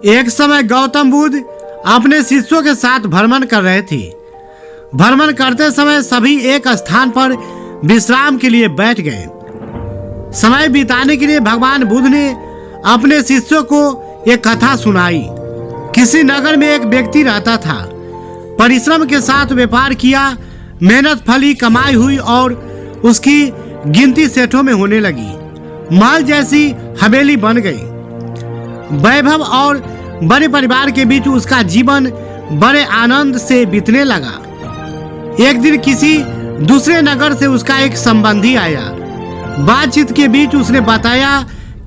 एक समय गौतम बुद्ध अपने शिष्यों के साथ भ्रमण कर रहे थे। भ्रमण करते समय सभी एक स्थान पर विश्राम के लिए बैठ गए। समय बिताने के लिए भगवान बुद्ध ने अपने शिष्यों को एक कथा सुनाई। किसी नगर में एक व्यक्ति रहता था। परिश्रम के साथ व्यापार किया, मेहनत फली कमाई हुई और उसकी गिनती सेठों में होने लगी। महल जैसी हवेली बन गई। वैभव और बड़े परिवार के बीच उसका जीवन बड़े आनंद से बीतने लगा। एक दिन किसी दूसरे नगर से उसका एक संबंधी आया। बातचीत के बीच उसने बताया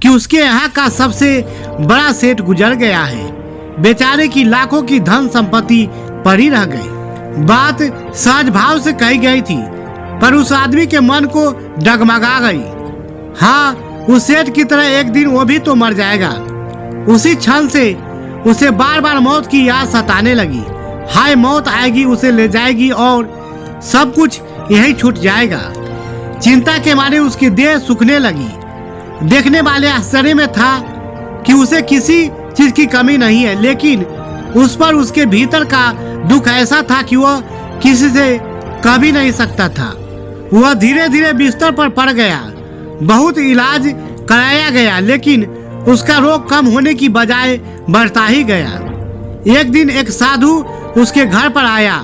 कि उसके यहाँ का सबसे बड़ा सेठ गुजर गया है। बेचारे की लाखों की धन संपत्ति पड़ी रह गई। बात सहज भाव से कही गई थी, पर उस आदमी के मन को डगमगा गई। हाँ, उस सेठ की तरह एक दिन वो भी तो मर जाएगा। उसी क्षण से उसे बार बार मौत की याद सताने लगी। हाय, मौत आएगी, उसे ले जाएगी और सब कुछ यही छूट जाएगा। चिंता के मारे उसकी देह सूखने लगी। देखने वाले आश्चर्य में था कि उसे किसी चीज की कमी नहीं है, लेकिन उस पर उसके भीतर का दुख ऐसा था कि वह किसी से कह भी नहीं सकता था। वह धीरे धीरे बिस्तर पर पड़ गया। बहुत इलाज कराया गया, लेकिन उसका रोग कम होने की बजाय बढ़ता ही गया। एक दिन एक साधु उसके घर पर आया।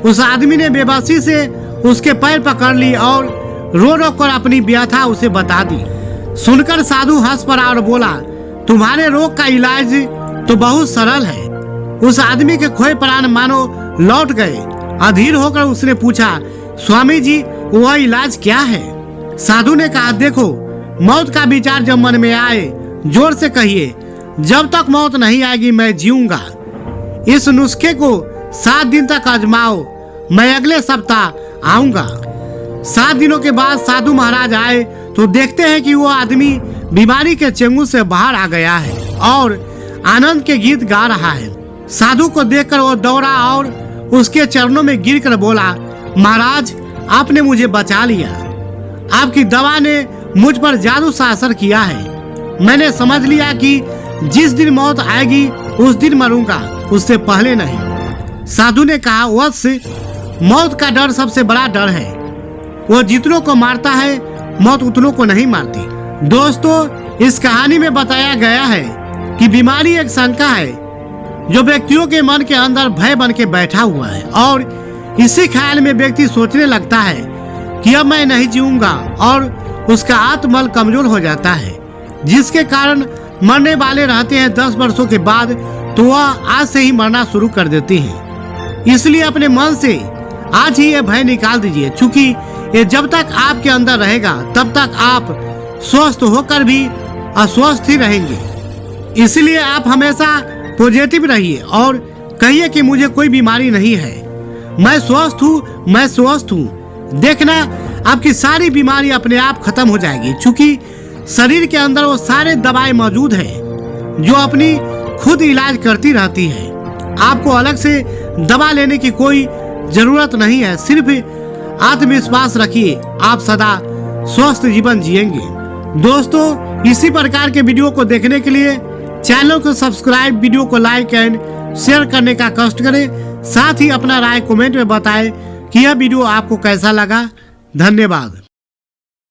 उस आदमी ने बेबसी से उसके पैर पकड़ ली और रो रो कर अपनी व्यथा उसे बता दी। सुनकर साधु हंस पड़ा और बोला, तुम्हारे रोग का इलाज तो बहुत सरल है। उस आदमी के खोए प्राण मानो लौट गए। अधीर होकर उसने पूछा, स्वामी जी, वह इलाज क्या है? साधु ने कहा, देखो, मौत का विचार जब मन में आए जोर से कहिए, जब तक मौत नहीं आएगी मैं जीऊंगा। इस नुस्खे को 7 दिन तक आजमाओ, मैं अगले सप्ताह आऊंगा। 7 दिनों के बाद साधु महाराज आए तो देखते हैं कि वो आदमी बीमारी के चंगुल से बाहर आ गया है और आनंद के गीत गा रहा है। साधु को देखकर वो दौड़ा और उसके चरणों में गिरकर बोला, महाराज, आपने मुझे बचा लिया। आपकी दवा ने मुझ पर जादू सा असर किया है। मैंने समझ लिया कि जिस दिन मौत आएगी उस दिन मरूंगा, उससे पहले नहीं। साधु ने कहा, वत्स, मौत का डर सबसे बड़ा डर है। वो जितनों को मारता है, मौत उतनों को नहीं मारती। दोस्तों, इस कहानी में बताया गया है कि बीमारी एक शंका है जो व्यक्तियों के मन के अंदर भय बन के बैठा हुआ है और इसी ख्याल में व्यक्ति सोचने लगता है कि अब मैं नहीं जीऊंगा और उसका आत्मबल कमजोर हो जाता है, जिसके कारण मरने वाले रहते हैं 10 वर्षों के बाद तो वह आज से ही मरना शुरू कर देते हैं। इसलिए अपने मन से आज ही ये भय निकाल दीजिए, क्योंकि ये जब तक आपके अंदर रहेगा तब तक आप स्वस्थ होकर भी अस्वस्थ ही रहेंगे। इसलिए आप हमेशा पॉजिटिव रहिए और कहिए कि मुझे कोई बीमारी नहीं है, मैं स्वस्थ हूँ, मैं स्वस्थ हूँ। देखना, आपकी सारी बीमारी अपने आप खत्म हो जाएगी, क्योंकि शरीर के अंदर वो सारे दवाएं मौजूद हैं जो अपनी खुद इलाज करती रहती है। आपको अलग से दवा लेने की कोई जरूरत नहीं है। सिर्फ आत्मविश्वास रखिए, आप सदा स्वस्थ जीवन जिएंगे। दोस्तों, इसी प्रकार के वीडियो को देखने के लिए चैनल को सब्सक्राइब, वीडियो को लाइक एंड शेयर करने का कष्ट करें। साथ ही अपना राय कमेंट में बताएं कि यह वीडियो आपको कैसा लगा। धन्यवाद।